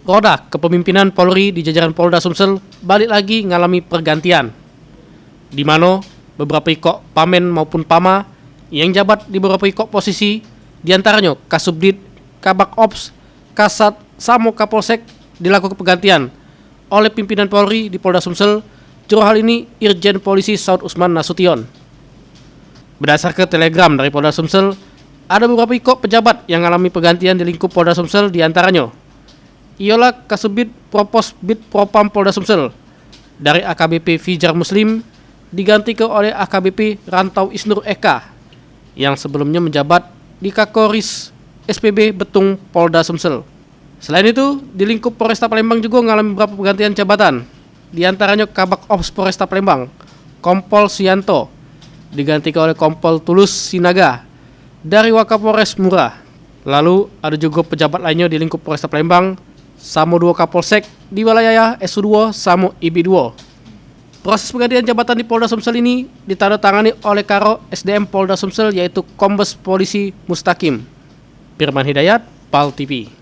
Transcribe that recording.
roda kepemimpinan Polri di jajaran Polda Sumsel balik lagi ngalami pergantian, di mana beberapa ikok Pamen maupun Pama yang jabat di beberapa ikok posisi, diantaranya Kasubdit, Kabak Ops, Kasat, Samo Kapolsek dilakukan pergantian oleh pimpinan Polri di Polda Sumsel. Juru hal ini Irjen Polisi Saud Usman Nasution. Berdasarkan telegram dari Polda Sumsel, ada beberapa ikok pejabat yang mengalami pergantian di lingkup Polda Sumsel, diantaranya ialah Kasubdit Propos Bid Propam Polda Sumsel dari AKBP Fijar Muslim diganti oleh AKBP Rantau Isnur Eka yang sebelumnya menjabat di Kakoris SPB Betung Polda Sumsel. Selain itu, di lingkup Polresta Palembang juga mengalami beberapa pergantian jabatan, di antaranya Kabak Ops Polresta Palembang, Kompol Sianto, diganti oleh Kompol Tulus Sinaga dari Wakapolres Murah. Lalu ada juga pejabat lainnya di lingkup Polresta Palembang, Samo 2 Kapolsek di wilayah SU2 Samo IB2. Proses pergantian jabatan di Polda Sumsel ini ditandatangani oleh Karo SDM Polda Sumsel, yaitu Kombes Polisi Mustaqim. Firman Hidayat, PAL TV.